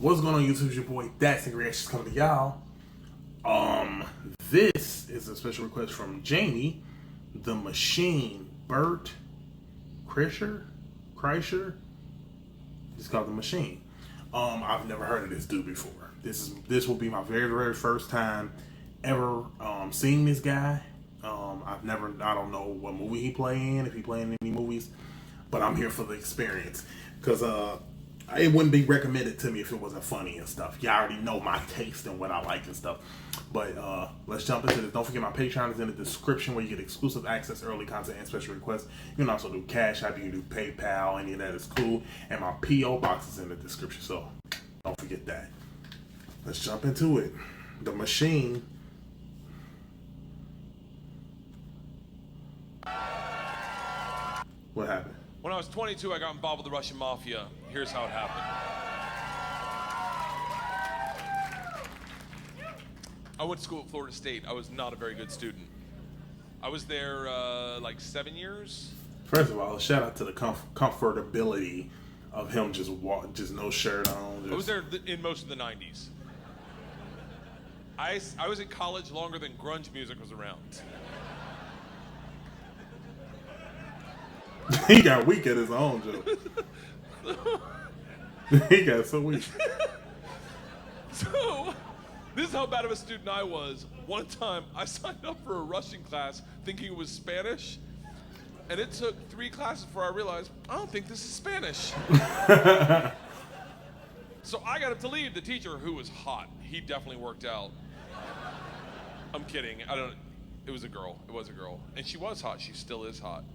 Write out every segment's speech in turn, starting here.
What's going on, YouTube? It's your boy ThatSingerReactions coming to y'all. This is a special request from Jamie, the Machine, Bert Kreischer. He's called the Machine. I've never heard of this dude before. This will be my very first time ever seeing this guy. I don't know what movie he play in, if he play in any movies, but I'm here for the experience because it wouldn't be recommended to me if it wasn't funny and stuff. Y'all already know my taste and what I like and stuff. But let's jump into this. Don't forget my Patreon is in the description where you get exclusive access, early content, and special requests. You can also do CashApp, you can do PayPal, any of that is cool. And my P.O Box is in the description, so don't forget that. Let's jump into it. The Machine. What happened? When I was 22, I got involved with the Russian Mafia. Here's how it happened. I went to school at Florida State. I was not a very good student. I was there like 7 years. First of all, shout out to the comfortability of him just no shirt on. I was there in most of the 90s. I was in college longer than grunge music was around. He got weak at his own joke. He got so weak. So, this is how bad of a student I was. One time, I signed up for a Russian class thinking it was Spanish, and it took 3 classes before I realized, I don't think this is Spanish. So I got up to leave. The teacher, who was hot, he definitely worked out. I'm kidding. It was a girl. It was a girl. And she was hot. She still is hot.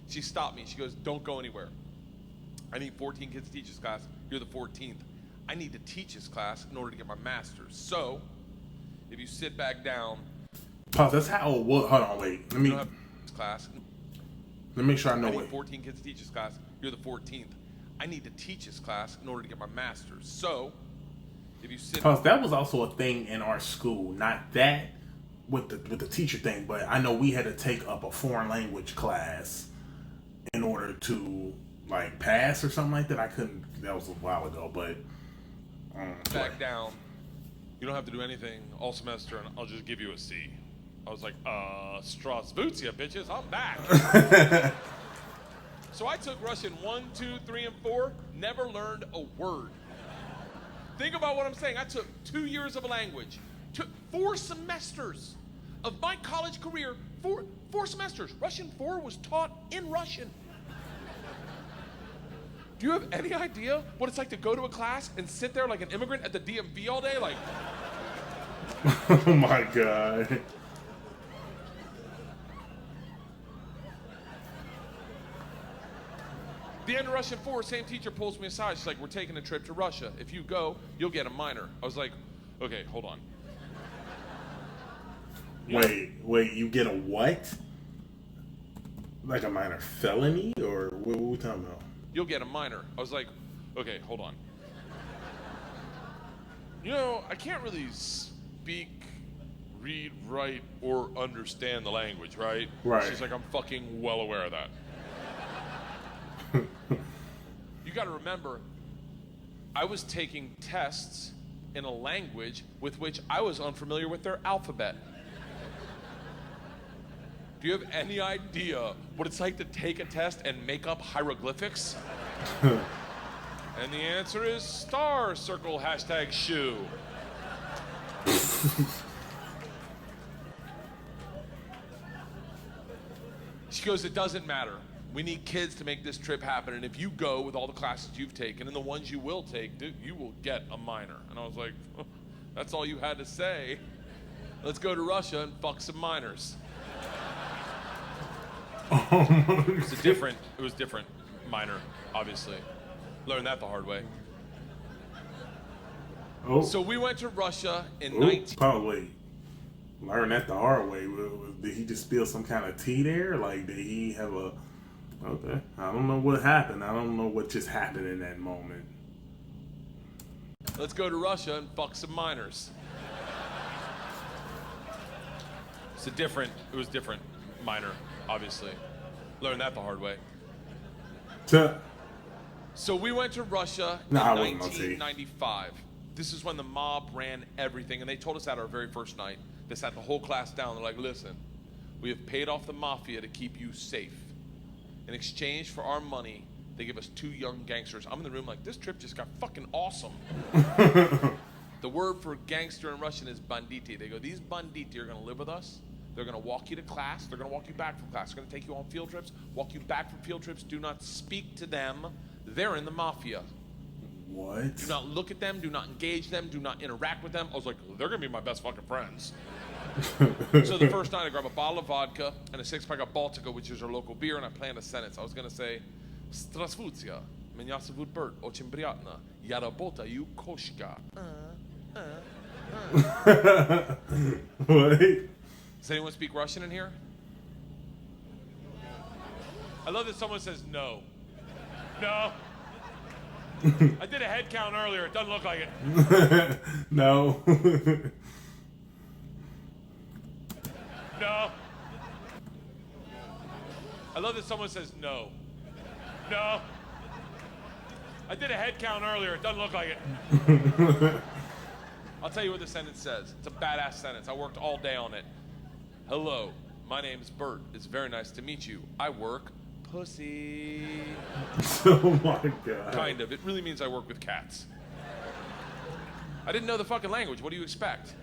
She stopped me. She goes, don't go anywhere. I need 14 kids to teach this class. You're the 14th. I need to teach this class in order to get my master's. So, if you sit back down. Pause. That's how it was. Hold on, wait. Let me make sure I know I need it. 14 kids to teach this class. You're the 14th. I need to teach this class in order to get my master's. So, if you sit. Pause. That was also a thing in our school. Not that with the teacher thing, but I know we had to take up a foreign language class in order to like pass or something like that. I couldn't. That was a while ago, but back down. You don't have to do anything all semester, and I'll just give you a C. I was like, Strasvutia, bitches, I'm back. So I took Russian 1, 2, 3, and 4. Never learned a word. Think about what I'm saying. I took 2 years of a language. Took 4 semesters of my college career. Four semesters. Russian 4 was taught in Russian. Do you have any idea what it's like to go to a class and sit there like an immigrant at the DMV all day? Like, oh my God. The end of Russian 4, same teacher pulls me aside. She's like, we're taking a trip to Russia. If you go, you'll get a minor. I was like, okay, hold on. Wait, you get a what? Like a minor felony? Or what are we talking about? You'll get a minor. I was like, okay, hold on. You know, I can't really speak, read, write, or understand the language, right? Right. She's like, I'm fucking well aware of that. You gotta remember, I was taking tests in a language with which I was unfamiliar with their alphabet. Do you have any idea what it's like to take a test and make up hieroglyphics? And the answer is star, circle, hashtag shoe. She goes, it doesn't matter. We need kids to make this trip happen. And if you go with all the classes you've taken and the ones you will take, dude, you will get a minor. And I was like, oh, that's all you had to say. Let's go to Russia and fuck some minors. It was different minor, obviously. Learned that the hard way. Oh. So we went to Russia in Probably learn that the hard way. Did he just spill some kind of tea there? Like, did he have a... Okay. I don't know what happened. I don't know what just happened in that moment. Let's go to Russia and fuck some minors. It was different minor, obviously. Learned that the hard way. So we went to Russia in I wasn't gonna say. 1995. This is when the mob ran everything, and they told us that our very first night. They sat the whole class down. They're like, listen, we have paid off the Mafia to keep you safe. In exchange for our money, they give us 2 young gangsters. I'm in the room like, this trip just got fucking awesome. The word for gangster in Russian is banditi. They go, these banditi are going to live with us. They're going to walk you to class. They're going to walk you back from class. They're going to take you on field trips, walk you back from field trips. Do not speak to them. They're in the Mafia. What? Do not look at them. Do not engage them. Do not interact with them. I was like, they're going to be my best fucking friends. So the first night I grab a bottle of vodka and a 6-pack of Baltica, which is our local beer, and I planned a sentence. I was going to say, Strasvutia, меня зовут Bert, очень приятно, я работаю кошка. What? Does anyone speak Russian in here? I love that someone says no. No. I did a head count earlier. It doesn't look like it. No. No. I love that someone says no. No. I did a head count earlier. It doesn't look like it. I'll tell you what the sentence says. It's a badass sentence. I worked all day on it. Hello, my name is Bert. It's very nice to meet you. I work pussy. Oh my God. Kind of. It really means I work with cats. I didn't know the fucking language. What do you expect?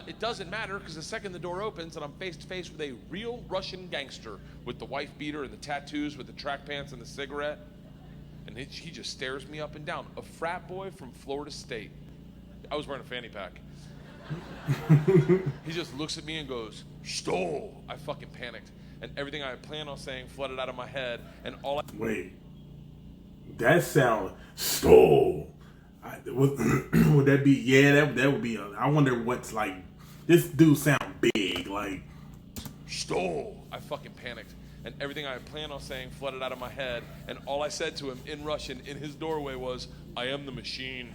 It doesn't matter, because the second the door opens and I'm face to face with a real Russian gangster with the wife beater and the tattoos with the track pants and the cigarette, and he just stares me up and down. A frat boy from Florida State. I was wearing a fanny pack. He just looks at me and goes, "Stole." I fucking panicked, and everything I had planned on saying flooded out of my head, and all I... Wait. That sound stole. Would that be? Yeah, that would be. I wonder what's like. This dude sound big, like stole. I fucking panicked, and everything I had planned on saying flooded out of my head, and all I said to him in Russian in his doorway was, "I am the machine."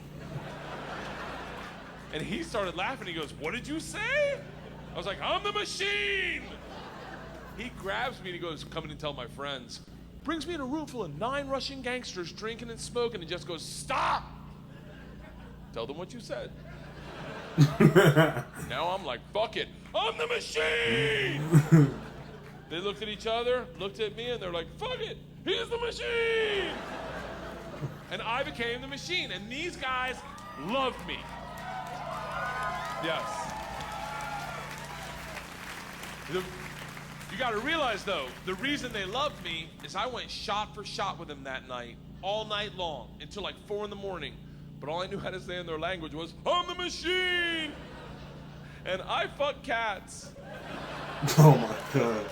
And he started laughing. He goes, "What did you say?" I was like, "I'm the machine." He grabs me and he goes, "Come in and tell my friends." Brings me in a room full of 9 Russian gangsters drinking and smoking, and just goes, "Stop. Tell them what you said." Now I'm like, fuck it. I'm the machine. They looked at each other, looked at me, and they're like, fuck it. He's the machine. And I became the machine. And these guys loved me. Yes. You got to realize, though, the reason they loved me is I went shot for shot with them that night, all night long, until like 4 in the morning. But all I knew how to say in their language was, "I'm the machine!" And I fuck cats. Oh my God.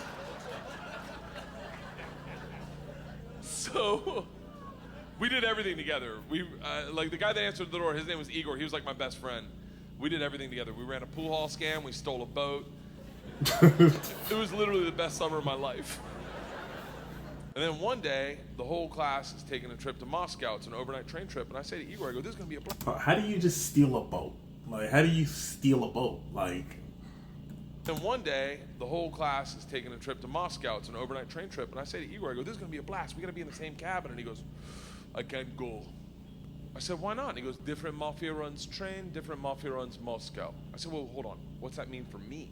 So, we did everything together. We, like the guy that answered the door, his name was Igor. He was like my best friend. We did everything together. We ran a pool hall scam. We stole a boat. It was literally the best summer of my life. And then one day, the whole class is taking a trip to Moscow. It's an overnight train trip. And I say to Igor, I go, "This is going to be a blast." How do you just steal a boat? Like, how do you steal a boat? Like... And one day, the whole class is taking a trip to Moscow. It's an overnight train trip. And I say to Igor, I go, "This is going to be a blast. We got to be in the same cabin." And he goes, "I can't go." I said, "Why not?" And he goes, "Different Mafia runs train, different Mafia runs Moscow." I said, "Well, hold on. What's that mean for me?"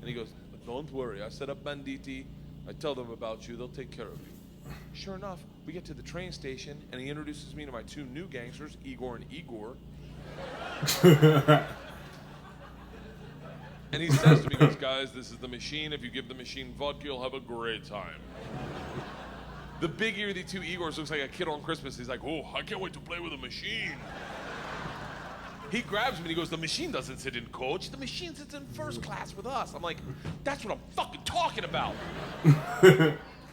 And he goes, "Don't worry. I set up banditi. I tell them about you. They'll take care of you." Sure enough, we get to the train station, and he introduces me to my 2 new gangsters, Igor and Igor. And he says to me, he goes, "Guys, this is the machine. If you give the machine vodka, you'll have a great time." The big ear of the 2 Igors looks like a kid on Christmas. He's like, "Oh, I can't wait to play with a machine." He grabs me and he goes, "The machine doesn't sit in coach. The machine sits in first class with us." I'm like, "That's what I'm fucking talking about."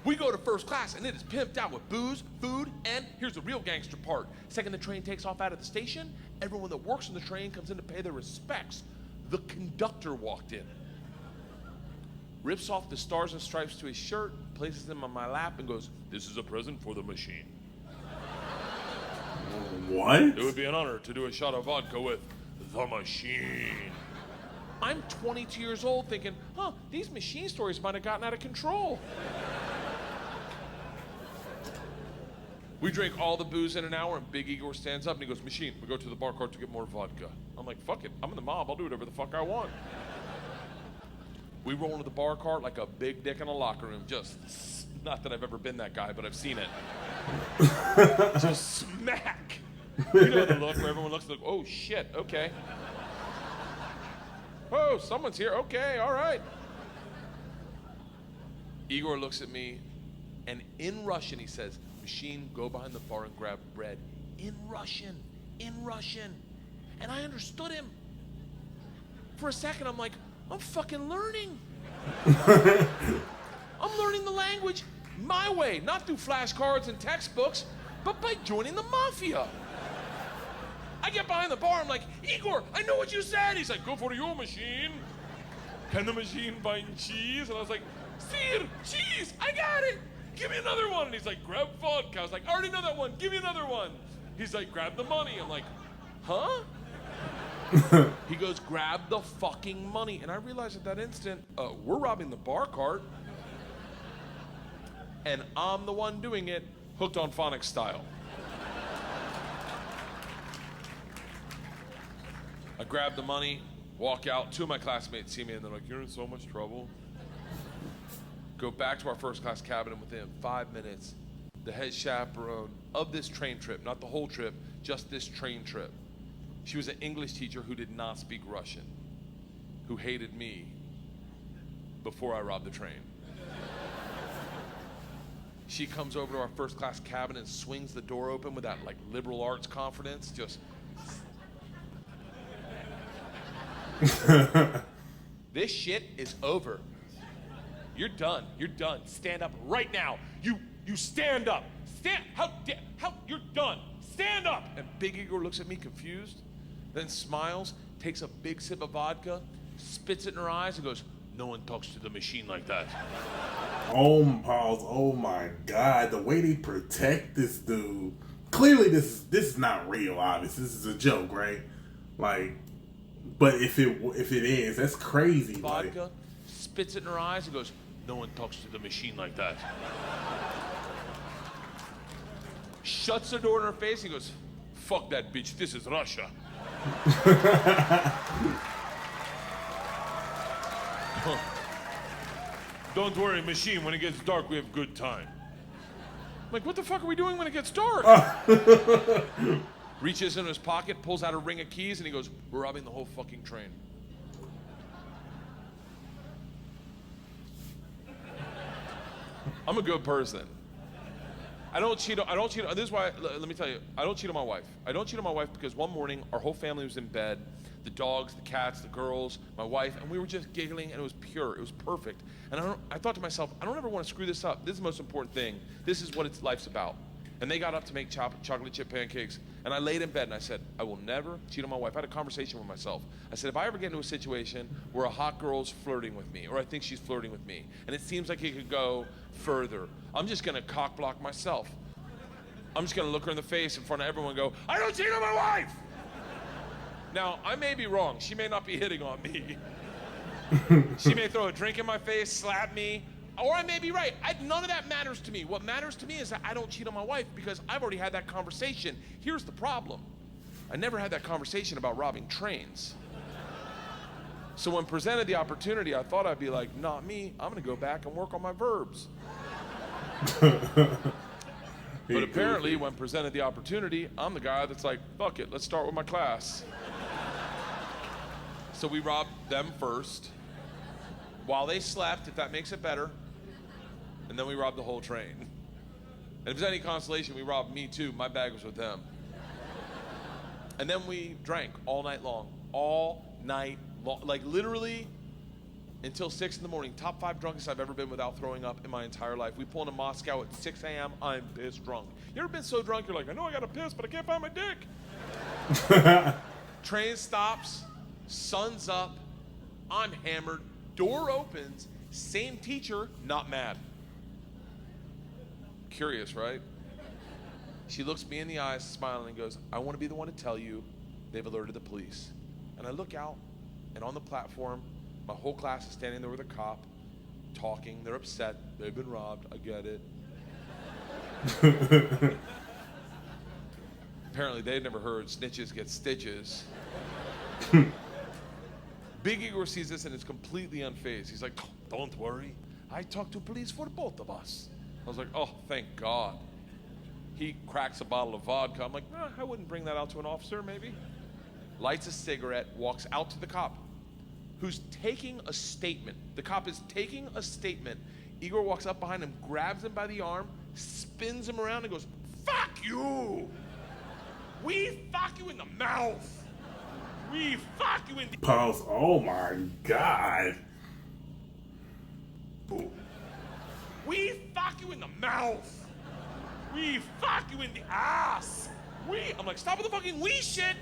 We go to first class, and it is pimped out with booze, food, and here's the real gangster part. Second the train takes off out of the station, everyone that works on the train comes in to pay their respects. The conductor walked in, rips off the stars and stripes to his shirt, places them on my lap, and goes, "This is a present for the machine." What? It would be an honor to do a shot of vodka with the machine. I'm 22 years old thinking, these machine stories might have gotten out of control. We drink all the booze in an hour, and Big Igor stands up and he goes, "Machine, we go to the bar cart to get more vodka." I'm like, "Fuck it, I'm in the mob, I'll do whatever the fuck I want." We roll into the bar cart like a big dick in a locker room. Just, not that I've ever been that guy, but I've seen it. Just smack. You know the look where everyone looks like, "Oh shit, okay. Oh, someone's here, okay, all right." Igor looks at me, and in Russian he says, "Machine, go behind the bar and grab bread." In Russian. And I understood him. For a second, I'm like, I'm fucking learning. I'm learning the language my way, not through flashcards and textbooks, but by joining the Mafia. I get behind the bar, I'm like, "Igor, I know what you said." He's like, "Go for your machine. Can the machine find cheese?" And I was like, "Sir, cheese, I got it. Give me another one." And he's like, "Grab vodka." I was like, "I already know that one. Give me another one." He's like, "Grab the money." I'm like, "Huh?" He goes, "Grab the fucking money." And I realized at that instant, we're robbing the bar cart. And I'm the one doing it, hooked on phonics style. I grab the money, walk out. Two of my classmates see me and they're like, "You're in so much trouble." Go back to our first class cabin, and within 5 minutes, the head chaperone of this train trip, not the whole trip, just this train trip. She was an English teacher who did not speak Russian, who hated me before I robbed the train. She comes over to our first class cabin and swings the door open with that like liberal arts confidence, just. "This shit is over. You're done. You're done. Stand up right now. You stand up. How you're done. Stand up." And Big Igor looks at me confused, then smiles, takes a big sip of vodka, spits it in her eyes, and goes, "No one talks to the machine like that." Oh my God, the way they protect this dude. Clearly this is not real, obviously. This is a joke, right? Like, but if it is, that's crazy. Vodka, like, spits it in her eyes, and goes, "No one talks to the machine like that." Shuts the door in her face and goes, "Fuck that bitch, this is Russia." "Don't worry, machine, when it gets dark, we have good time." I'm like, "What the fuck are we doing when it gets dark?" Reaches in his pocket, pulls out a ring of keys, and he goes, "We're robbing the whole fucking train." I'm a good person. I don't cheat. This is why. Let me tell you. I don't cheat on my wife. I don't cheat on my wife because one morning our whole family was in bed, the dogs, the cats, the girls, my wife, and we were just giggling, and it was pure. It was perfect. And I thought to myself, I don't ever want to screw this up. This is the most important thing. This is what life's about. And they got up to make chocolate chip pancakes, and I laid in bed and I said, I will never cheat on my wife. I had a conversation with myself. I said, if I ever get into a situation where a hot girl's flirting with me, or I think she's flirting with me, and it seems like it could go further, I'm just gonna cock block myself. I'm just gonna look her in the face in front of everyone and go, I don't cheat on my wife! Now, I may be wrong. She may not be hitting on me. She may throw a drink in my face, slap me, or I may be right. None of that matters to me. What matters to me is that I don't cheat on my wife because I've already had that conversation. Here's the problem. I never had that conversation about robbing trains. So when presented the opportunity, I thought I'd be like, not me. I'm going to go back and work on my verbs. But apparently, when presented the opportunity, I'm the guy that's like, fuck it, let's start with my class. So we robbed them first, while they slept, if that makes it better, and then we robbed the whole train. And if there's any consolation, we robbed me too. My bag was with them. And then we drank all night long. All night long. Like literally until 6 in the morning. Top 5 drunkest I've ever been without throwing up in my entire life. We pull into Moscow at 6 a.m. I'm pissed drunk. You ever been so drunk you're like, I know I gotta piss, but I can't find my dick? Train stops, sun's up, I'm hammered, door opens, same teacher, not mad. Curious, right? She looks me in the eyes, smiling, and goes, I want to be the one to tell you they've alerted the police. And I look out, and on the platform, my whole class is standing there with a cop, talking. They're upset. They've been robbed. I get it. apparently they'd never heard snitches get stitches. Big Igor sees this and is completely unfazed. He's like, don't worry. I talked to police for both of us. I was like, oh, thank God. He cracks a bottle of vodka. I'm like, I wouldn't bring that out to an officer, maybe. Lights a cigarette, walks out to the cop, who's taking a statement. The cop is taking a statement. Igor walks up behind him, grabs him by the arm, spins him around and goes, fuck you! We fuck you in the mouth! We fuck you in the... Pause. Oh my God. We fuck you in the mouth! We fuck you in the ass! I'm like, stop with the fucking we shit!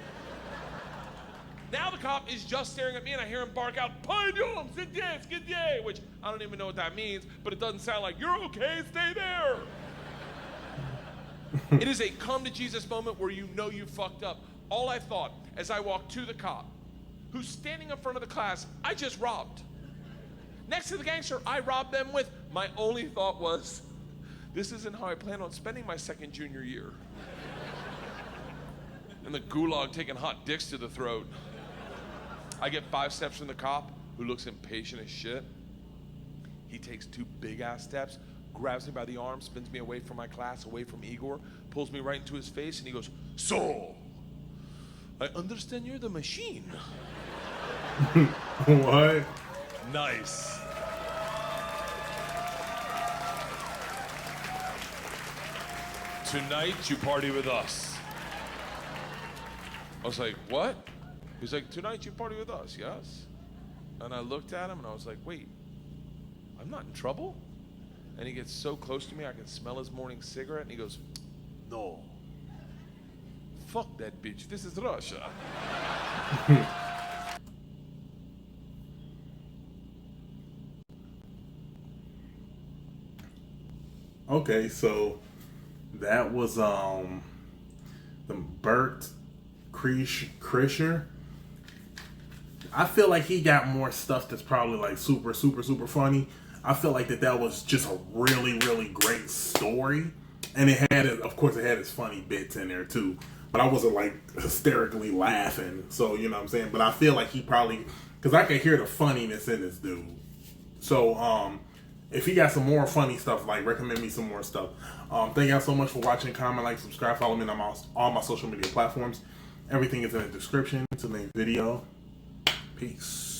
Now the cop is just staring at me and I hear him bark out, "Pardon, skidye," which I don't even know what that means, but it doesn't sound like, you're okay, stay there. It is a come to Jesus moment where you know you fucked up. All I thought as I walked to the cop, who's standing in front of the class I just robbed. Next to the gangster I robbed them with, my only thought was, this isn't how I plan on spending my second junior year. And the gulag taking hot dicks to the throat. I get 5 steps from the cop, who looks impatient as shit. He takes 2 big ass steps, grabs me by the arm, spins me away from my class, away from Igor, pulls me right into his face, and he goes, "So, I understand you're the machine." What? Nice. Tonight you party with us. I was like, what? He's like, tonight you party with us, yes? And I looked at him and I was like, wait, I'm not in trouble? And he gets so close to me I can smell his morning cigarette and he goes, no. Fuck that bitch, this is Russia. Okay, so that was the Bert Kreischer. I feel like he got more stuff that's probably like super funny. I feel like that was just a really great story, and it had, of course, it had its funny bits in there too. But I wasn't like hysterically laughing, so you know what I'm saying. But I feel like he probably, because I could hear the funniness in this dude. So if he got some more funny stuff, like recommend me some more stuff. Thank y'all so much for watching. Comment, like, subscribe, follow me on all my social media platforms. Everything is in the description to the video. Peace.